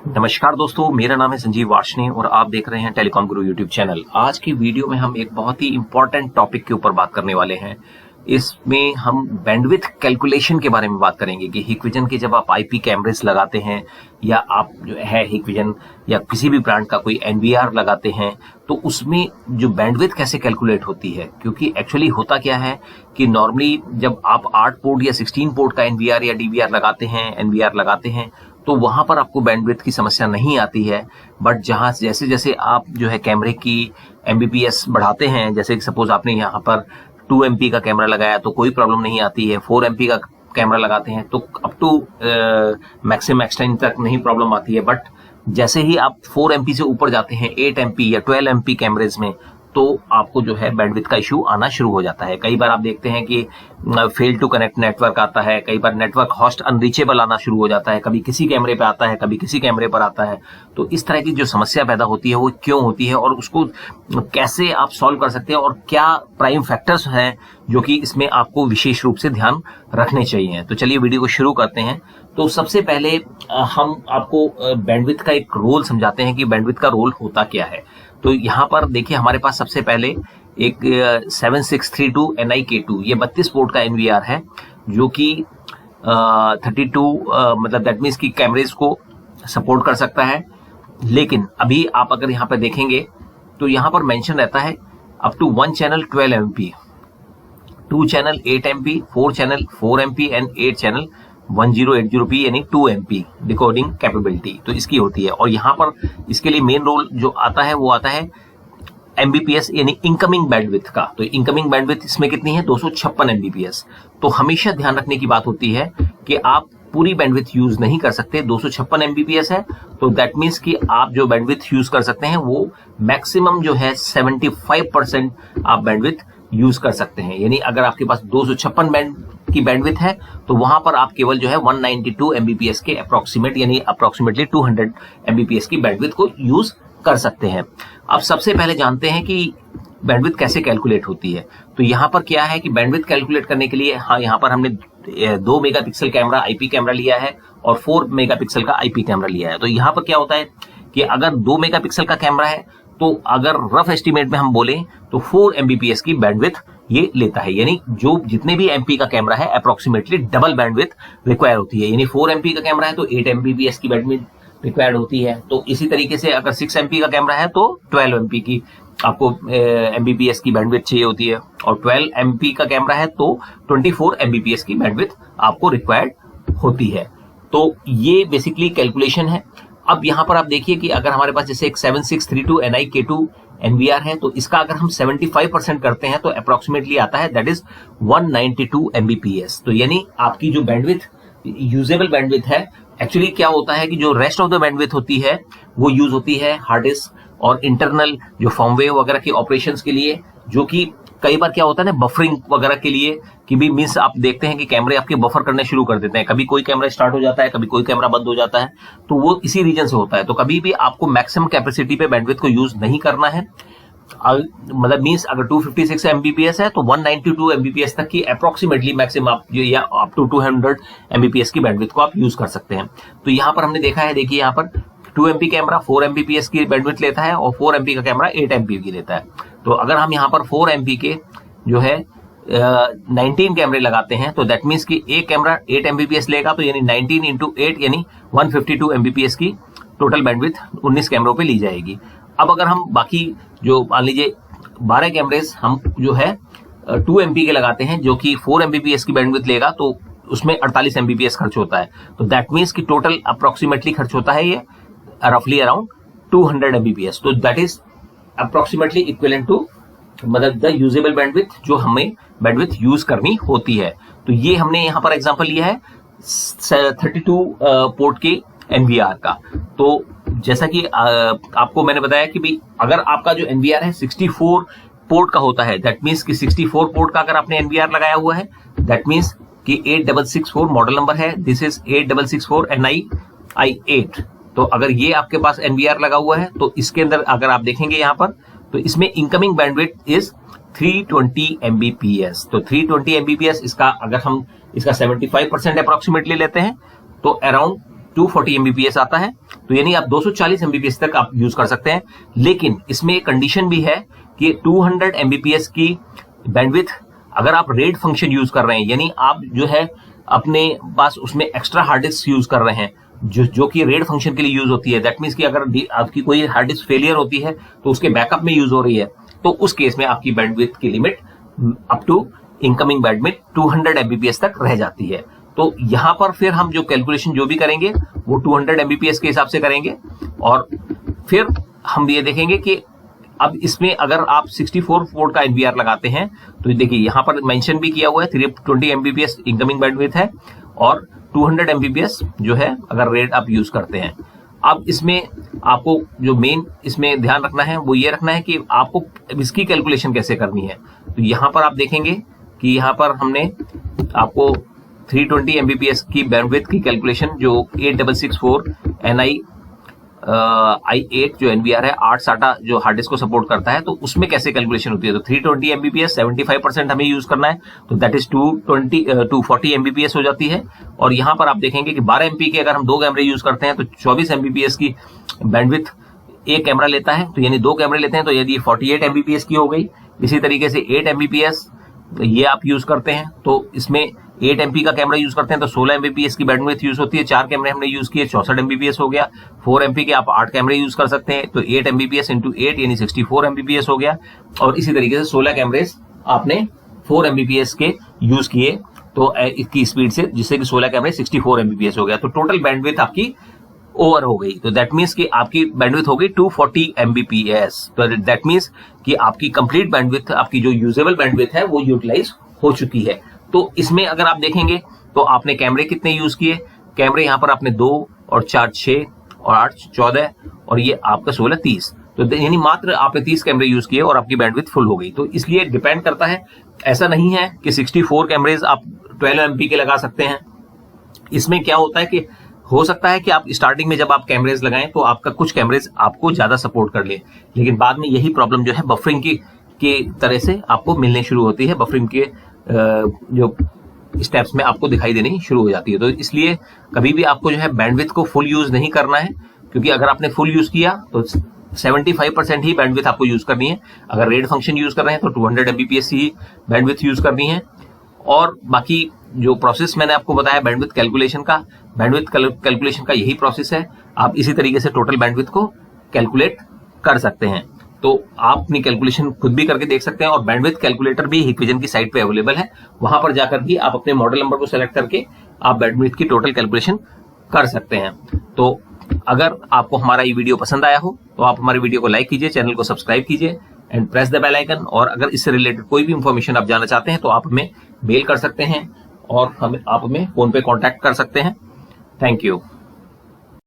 नमस्कार दोस्तों, मेरा नाम है संजीव वार्ष्णेय और आप देख रहे हैं टेलीकॉम गुरु यूट्यूब चैनल। आज की वीडियो में हम एक बहुत ही इंपॉर्टेंट टॉपिक के ऊपर बात करने वाले हैं। इसमें हम बैंडविड्थ कैलकुलेशन के बारे में बात करेंगे कि हिकविजन के जब आप आईपी कैमरेस लगाते हैं या आप जो है हिकविजन या किसी भी ब्रांड का कोई एनवीआर लगाते हैं तो उसमें जो बैंडविड्थ कैसे कैलकुलेट होती है। क्योंकि एक्चुअली होता क्या है कि नॉर्मली जब आप 8 पोर्ट या 16 पोर्ट का एनवीआर या डीवीआर लगाते हैं तो वहां पर आपको बैंडविड्थ की समस्या नहीं आती है। बट जहां जैसे जैसे आप जो है कैमरे की एमबीपीएस बढ़ाते हैं, जैसे सपोज आपने यहाँ पर 2 MP का कैमरा लगाया तो कोई प्रॉब्लम नहीं आती है, 4 MP का कैमरा लगाते हैं तो अप टू मैक्सिमम एक्सटेंट तक नहीं प्रॉब्लम आती है। बट जैसे ही आप 4 MP से ऊपर जाते हैं 8 MP या 12 MP कैमरेज में तो आपको जो है बैंडविड्थ का इशू आना शुरू हो जाता है। कई बार आप देखते हैं कि फेल टू कनेक्ट नेटवर्क आता है, कई बार नेटवर्क होस्ट अनरीचेबल आना शुरू हो जाता है, कभी किसी कैमरे पे आता है, कभी किसी कैमरे पर आता है। तो इस तरह की जो समस्या पैदा होती है वो क्यों होती है और उसको कैसे आप सॉल्व कर सकते हैं और क्या प्राइम फैक्टर्स हैं जो कि इसमें आपको विशेष रूप से ध्यान रखने चाहिए। तो चलिए वीडियो को शुरू करते हैं। तो सबसे पहले हम आपको बैंडविड्थ का एक रोल समझाते हैं कि बैंडविड्थ का रोल होता क्या है। तो यहाँ पर देखिए हमारे पास सबसे पहले एक 7632 NIK2 ये 32 पोर्ट का एनवीआर है जो कि 32 मतलब दैट मीन्स की कैमरेज को सपोर्ट कर सकता है। लेकिन अभी आप अगर यहाँ पर देखेंगे तो यहाँ पर मेंशन रहता है up to 1 channel 12 MP, 2 channel 8 MP, 4 channel 4 MP and 8 channel 1080p यानी 2 MP डिकोडिंग कैपेबिलिटी तो इसकी होती है। और यहाँ पर इसके लिए मेन रोल जो आता है वो आता है एमबीपीएस यानी इनकमिंग बैंडविड्थ का। तो इनकमिंग बैंडविड्थ इसमें कितनी है 256 MBPS। तो हमेशा ध्यान रखने की बात होती है कि आप पूरी बैंडविड्थ यूज नहीं कर सकते। 256 MBPS है तो दैट मीन्स कि आप जो बैंडविड्थ यूज कर सकते हैं वो मैक्सिमम जो है 75% आप बैंडविड्थ यूज कर सकते हैं। यानी अगर आपके पास 256 बैंड की बैंडविड्थ है तो वहां पर आप केवल जो है 192 MBPS के अप्रोक्सीमेट यानी अप्रोक्सीमेटली 200 MBPS की बैंडविड्थ को यूज कर सकते हैं। अब सबसे पहले जानते हैं कि बैंडविड्थ कैसे कैलकुलेट होती है। तो यहाँ पर क्या है कि बैंडविड्थ कैलकुलेट करने के लिए यहाँ पर हमने 2 मेगापिक्सल कैमरा आईपी कैमरा लिया है और 4 मेगापिक्सल का आईपी कैमरा लिया है। तो यहाँ पर क्या होता है कि अगर 2 मेगापिक्सल का कैमरा है तो अगर रफ एस्टिमेट में हम बोलें तो 4 MBPS की बैंडविड्थ ये लेता है। यानी जो जितने भी MP का कैमरा है अप्रोक्सीमेटली डबल बैंडविड्थ रिक्वायर होती है। यानी 4 MP का कैमरा है तो 8 MBPS की बैंडविड्थ रिक्वायर्ड होती है। तो इसी तरीके से अगर 6 MP का कैमरा है तो 12 MP की आपको MBPS की बैंडविड्थ चाहिए होती है और 12 MP का कैमरा है तो 24 MBPS की बैंडविड्थ आपको रिक्वायर्ड होती है। तो ये बेसिकली कैलकुलेशन है। अब यहाँ पर आप देखिए कि अगर हमारे पास जैसे एक 7632 NIK2 NVR है तो इसका अगर हम 75% करते हैं तो अप्रोक्सीमेटली आता है दैट इज 192 MBPS। तो यानी आपकी जो बैंडविड्थ यूजेबल बैंडविड्थ है, एक्चुअली क्या होता है कि जो रेस्ट ऑफ द बैंडविड्थ होती है वो यूज होती है हार्ड डिस्क और इंटरनल जो फर्मवेयर वगैरह के ऑपरेशंस के लिए, जो कि कई बार क्या होता है ना बफरिंग वगैरह के लिए कि भी मीन्स आप देखते हैं कि कैमरे आपके बफर करने शुरू कर देते हैं। कभी कोई कैमरा स्टार्ट हो जाता है, कभी कोई कैमरा बंद हो जाता है, तो वो इसी रीजन से होता है। तो कभी भी आपको मैक्सिमम कैपेसिटी पे बैंडविड्थ को यूज नहीं करना है। मतलब मीन्स अगर 256 MBPS है तो 192 MBPS तक की अप्रोक्सीमेटली मैक्सिमम आप या अप टू 200 MBPS की बैंडविड्थ को आप यूज कर सकते हैं। तो यहाँ पर हमने देखा है, देखिए यहाँ पर 2 MP कैमरा 4 MBPS की बैंडविड्थ लेता है और 4 MP का कैमरा 8 MP की लेता है। तो अगर हम यहाँ पर 4 MP के जो है 19 कैमरे लगाते हैं तो दैट मीन्स कि एक कैमरा 8 MBPS लेगा तो यानी 19 इंटू 8 यानी 152 MBPS की टोटल बैंडविड्थ 19 कैमरों पे ली जाएगी। अब अगर हम बाकी जो मान लीजिए 12 कैमरेज हम जो है 2 MP के लगाते हैं जो कि 4 MBPS की बैंडविड्थ लेगा तो उसमें 48 MBPS खर्च होता है। तो दैट मीन्स कि टोटल अप्रोक्सीमेटली खर्च होता है ये रफली अराउंड 200 MBPS। तो that is approximately equivalent to मतलब द यूजेबल बैंडविड्थ जो हमें बैंडविड्थ यूज करनी होती है। तो ये हमने यहाँ पर एग्जांपल लिया है 32 पोर्ट के एनवीआर का। तो जैसा कि आपको मैंने बताया कि भाई अगर आपका जो एनवीआर है 64 पोर्ट का होता है दैट मीन्स कि 64 पोर्ट का अगर आपने एनवीआर लगाया हुआ है दैट मीन्स कि 8664 मॉडल नंबर है, दिस इज 8664 NI-I8। तो अगर ये आपके पास एनवीआर लगा हुआ है तो इसके अंदर अगर आप देखेंगे यहाँ पर तो इसमें इनकमिंग बैंडविड्थ इज 320 MBPS। तो 320 MBPS इसका अगर हम इसका 75% अप्रोक्सीमेटली लेते हैं तो अराउंड 240 Mbps आता है, तो यानी आप 240 Mbps तक आप यूज कर सकते हैं। लेकिन इसमें एक कंडीशन भी है कि 200 Mbps की बैंडविड्थ अगर आप रेड फंक्शन यूज कर रहे हैं, यानी आप जो है अपने पास उसमें एक्स्ट्रा हार्ड डिस्क यूज कर रहे हैं जो कि रेड फंक्शन के लिए यूज होती है। दैट मीन्स कि अगर आपकी कोई हार्ड डिस्क फेलियर होती है तो उसके बैकअप में यूज हो रही है, तो उस केस में आपकी बैंडविड्थ की limit up to incoming bandwidth 200 Mbps तक रह जाती है। तो यहां पर फिर हम जो कैलकुलेशन जो भी करेंगे वो 200 Mbps के हिसाब से करेंगे, और फिर हम ये देखेंगे कि अब इसमें अगर आप 64 वोल्ट का NVR लगाते हैं तो देखिए यहां पर मेंशन भी किया हुआ है 320 Mbps इनकमिंग बैंडविड्थ है और 200 Mbps जो है अगर रेट आप यूज करते हैं। अब इसमें आपको जो मेन इसमें ध्यान रखना है वो ये रखना है कि आपको इसकी कैलकुलेशन कैसे करनी है। तो यहां पर आप देखेंगे कि यहां पर हमने आपको 320 Mbps की बैंडविड्थ की कैलकुलेशन जो 8664 NI i8 जो NVR है 8 SATA जो हार्ड डिस्क को सपोर्ट करता है, तो उसमें कैसे कैलकुलेशन होती है। तो 320 Mbps 75% हमें यूज करना है, तो दैट इज 240 Mbps हो जाती है। और यहां पर आप देखेंगे कि 12 MP के अगर हम 2 कैमरे यूज करते हैं तो 24 Mbps की बैंडविड्थ एक कैमरा लेता है, तो यानी 2 कैमरे लेते हैं तो यदि 48 Mbps की हो गई। इसी तरीके से 8 Mbps ये आप यूज करते हैं तो इसमें 8 MP का कैमरा यूज करते हैं तो 16 Mbps की बैंडविड्थ यूज होती है। 4 कैमरे हमने यूज किए 64 Mbps हो गया। 4 MP के आप 8 कैमरे यूज कर सकते हैं तो 8 Mbps इंटू 8 यानी 64 Mbps हो गया। और इसी तरीके से 16 कैमरे आपने 4 Mbps के यूज किए तो इसकी स्पीड से, जिससे कि 16 कैमरे 64 Mbps हो गया। तो टोटल बैंडविड्थ आपकी ओवर हो गई। तो दैट मीन्स कि आपकी बैंडविड्थ हो गई 240 Mbps। तो दैट मीन्स कि आपकी कंप्लीट बैंडविड्थ, आपकी जो यूजेबल बैंडविड्थ है वो यूटिलाइज हो चुकी है। तो इसमें अगर आप देखेंगे तो आपने कैमरे कितने यूज किए, कैमरे यहाँ पर आपने 2 और 4 6 और 8 14 और ये आपका 16 30, तो यानी मात्र आपने 30 कैमरे यूज किए और आपकी बैंडविड्थ फुल हो गई। तो इसलिए डिपेंड करता है, ऐसा नहीं है कि 64 कैमरेज आप 12 MP के लगा सकते हैं। इसमें क्या होता है कि हो सकता है कि आप स्टार्टिंग में जब आप कैमरेज लगाएं तो आपका कुछ कैमरेज आपको ज्यादा सपोर्ट कर ले, लेकिन बाद में यही प्रॉब्लम जो है बफरिंग की तरह से आपको मिलने शुरू होती है। बफरिंग के जो स्टेप्स में आपको दिखाई देनी शुरू हो जाती है। तो इसलिए कभी भी आपको जो है बैंडविड्थ को फुल यूज नहीं करना है, क्योंकि अगर आपने फुल यूज किया तो 75% ही बैंडविड्थ आपको यूज करनी है। अगर रेड फंक्शन यूज कर रहे हैं तो 200 Mbps ही बैंडविड्थ यूज करनी है। और बाकी जो प्रोसेस मैंने आपको बताया बैंडविड्थ कैलकुलेशन का यही प्रोसेस है। आप इसी तरीके से टोटल बैंडविड्थ को कैलकुलेट कर सकते हैं। तो आप अपनी कैलकुलेशन खुद भी करके देख सकते हैं, और बैंडविड्थ कैलकुलेटर भी हिकविजन की साइट पे अवेलेबल है। वहां पर जाकर भी आप अपने मॉडल नंबर को सेलेक्ट करके आप बैंडविड्थ की टोटल कैलकुलेशन कर सकते हैं। तो अगर आपको हमारा ये वीडियो पसंद आया हो तो आप हमारे वीडियो को लाइक कीजिए, चैनल को सब्सक्राइब कीजिए and press the bell icon. और अगर इससे रिलेटेड कोई भी इंफॉर्मेशन आप जानना चाहते हैं तो आप हमें मेल कर सकते हैं और आप हमें फोन पे कांटेक्ट कर सकते हैं। Thank you.